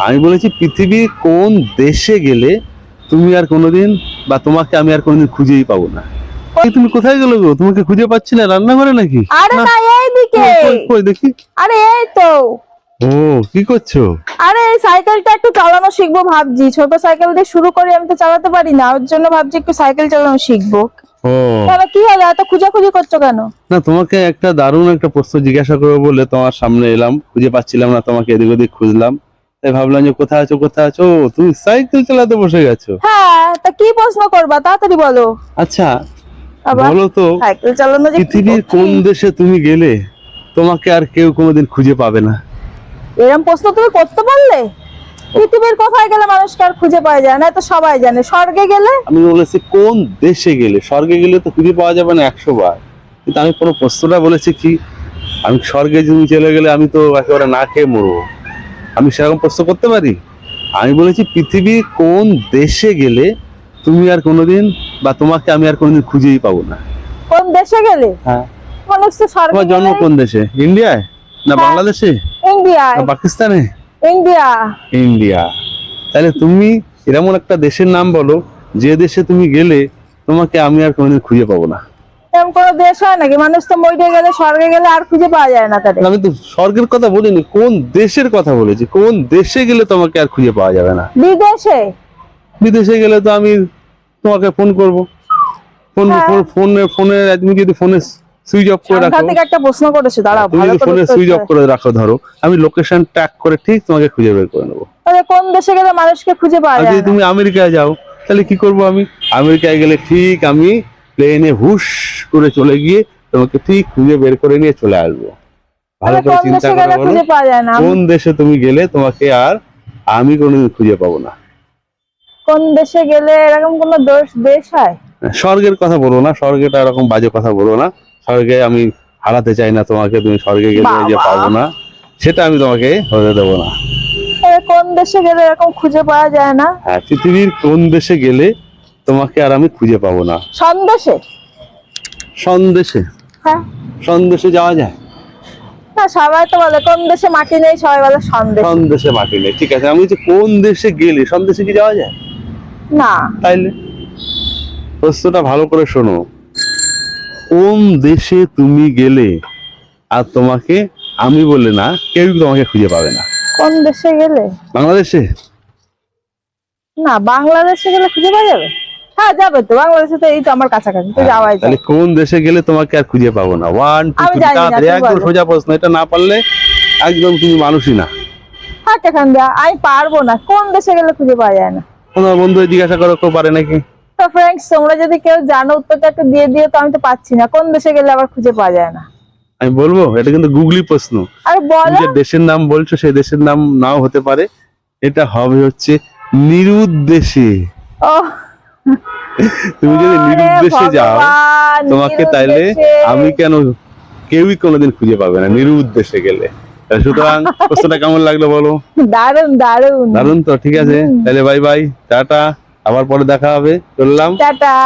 আমি বলেছি পৃথিবীর কোন দেশে গেলে তুমি আর কোনোদিন বা তোমাকে আমি আর কোনোদিন খুঁজেই পাবো না। এই তুমি কোথায় গেলো গো? তোমাকে খুঁজে পাচ্ছি না, রান্নাঘরে নাকি? আরে না, না, এইদিকে। কই দেখি। আরে এই তো। ও, কি করছো? আরে এই সাইকেলটা একটু চালানো শিখবো ভাবছি, ছোট সাইকেল দিয়ে শুরু করি, আমি তো চালাতে পারি না, ওর জন্য ভাবছি একটু সাইকেল চালানো শিখবো। ও কেন, কি হলো, এত খুঁজাখুঁজি করছো কেন? না, তোমাকে একটা দারুণ একটা প্রশ্ন জিজ্ঞাসা করবো বলে তোমার সামনে এলাম। খুঁজে পাচ্ছিলাম না তোমাকে, এদিক ওদিক খুঁজলাম, তাই ভাবলাম যে কোথায় আছো কোথায় আছো। ও, তুমি সাইকেল চালাতে বসে গেছো? হ্যাঁ, তা কি প্রশ্ন করবা, তাড়াতাড়ি বলো। আচ্ছা, আবার বলো তো, সাইকেল চালানো যে কি পৃথিবীর কোন কঠিন। দেশে তুমি গেলে তোমাকে আর কেউ কোনোদিন খুঁজে পাবে না? এরকম প্রশ্ন তুমি করতে পারলে? পৃথিবীর কোথায় গেলে মানুষকে আর খুঁজে পাওয়া যায় না, তো সবাই জানে। স্বর্গে গেলে? আমি বলেছি কোন দেশে গেলে। স্বর্গে গেলে তো খুঁজে পাওয়া যাবে না 100 বার। কিন্তু আমি কোনো প্রশ্নটা বলেছি কি, আমি স্বর্গে তুমি চলে গেলে আমি তো একেবারে না খেয়ে মরবো। আমি সেরকম প্রশ্ন করতে পারি? আমি বলেছি পৃথিবীর কোন দেশে গেলে তুমি আর কোনোদিন বা তোমাকে আমি আর কোনোদিন খুঁজেই পাবো না। কোন দেশে গেলে? হ্যাঁ, মানুষ তো স্বর্গে তোমার জন্ম গেলে। কোন দেশে? ইন্ডিয়ায় না হ্যাঁ। বাংলাদেশে ইন্ডিয়ায়। না পাকিস্তানে? ইন্ডিয়া। ইন্ডিয়া। তাহলে তুমি এরকম একটা দেশের নাম বলো যে দেশে তুমি গেলে তোমাকে আমি আর কোনোদিন খুঁজে পাবো না। এরকম কোনো দেশ হয় নাকি? মানুষ তো মরে গেলে, স্বর্গে গেলে আর খুঁজে পাওয়া যায় না তাদের। আমি তো স্বর্গের কথা বলিনি, কোন দেশের কথা বলেছি। কোন দেশে গেলে তোমাকে আর খুঁজে পাওয়া যাবে না? বিদেশে? বিদেশে গেলে তো আমি তোমাকে ফোন করব। হ্যাঁ। ফোনে তুমি যদি ফোনে সুইচ অফ করে রাখো, সাংঘাতিক একটা প্রশ্ন করেছো, দাঁড়াও তুমি ভালো যদি করে ফোনে উত্তর সুইচ দিতে অফ হবে। করে রাখো, ধরো আমি লোকেশন ট্র্যাক করে ঠিক তোমাকে খুঁজে বের করে নেবো। তাহলে কোন দেশে গেলে মানুষকে খুঁজে পাওয়া আর যায় যদি না? তুমি আমেরিকায় যাও তাহলে কি করব আমি? আমেরিকায় গেলে ঠিক আমি প্লেনে হুশ করে চলে গিয়ে তোমাকে ঠিক খুঁজে বের করে নিয়ে চলে আসবো। ভালো তাহলে করে কোন চিন্তা দেশে করে গেলে বলো, খুঁজে পাওয়া যায় না? কোন দেশে তুমি গেলে তোমাকে আর আমি কোনোদিন খুঁজে পাবো না? কোন দেশে গেলে এরকম কোন দেশ হয়? স্বর্গের কথা বলো না, স্বর্গেটা এরকম বাজে কথা বলো না। স্বর্গে আমি হারাতে চাই না তোমাকে, তুমি স্বর্গে গেলে যে বাবা। পাবো না সেটা আমি তোমাকে হতে দেবো না। তাহলে কোন দেশে গেলে এরকম খুঁজে পাওয়া যায় না? হ্যাঁ, পৃথিবীর কোন দেশে গেলে তোমাকে আর আমি খুঁজে পাবো না? সন্দেশে? সন্দেশে? হ্যাঁ। সন্দেশে যাওয়া যায়? না, সবাই তো বলে কোন দেশে মাটি নেই, সবাই বলে সন্দেশ। সন্দেশে মাটি নেই, ঠিক আছে। আমি বলছি কোন দেশে গেলে, সন্দেশে কি যাওয়া যায়? না। তাইলে প্রশ্নটা ভালো করে শোনো। কোন দেশে তুমি গেলে আর তোমাকে আমি বলে না কেউ তোমাকে খুঁজে পাবে না? কোন দেশে গেলে? বাংলাদেশে? না, বাংলাদেশে গেলে খুঁজে পাওয়া যাবে? হ্যাঁ, যাবে তো, বাংলাদেশে তো এই তো আমার কাছাকাছি, তো যাওয়াই যায়। তাহলে কোন দেশে গেলে তোমাকে আর খুঁজে পাবো না? 1 2 আমি 3 জানি না, তাড়াতাড়ি, তুমি একদম বলো। সোজা প্রশ্ন, এটা না পারলে একদম তুমি মানুষই না। হ্যাঁ, এখান দিয়ে আমি পারবো না। কোন দেশে গেলে খুঁজে পাওয়া যায় না? তোমার বন্ধু জিজ্ঞাসা করো, কেউ পারে নাকি? তো ফ্রেন্ডস, তোমরা যদি কেউ জানো উত্তরটা একটু দিয়ে দিও তো, আমি তো পাচ্ছি না। কোন দেশে গেলে আবার খুঁজে পাওয়া যায় না? আমি বলবো, এটা কিন্তু গুগলি প্রশ্ন। আর তুমি বলো। যে দেশের নাম বলছো সেই দেশের নাম নাও হতে পারে। এটা হবে হচ্ছে নিরুদ্দেশে। ও, তুমি যদি ওরে নিরুদ্দেশে যাও ভগবান, তোমাকে তাইলে নিরুদ্দেশে। আমি কেন, কেউই কোনোদিন খুঁজে পাবে না নিরুদ্দেশে গেলে। সুতরাং প্রশ্নটা কেমন লাগলো বলো? দারুন দারুন। দারুণ তো, ঠিক আছে। তাহলে বাই বাই, টাটা, আবার পরে দেখা হবে, চললাম। টাটা।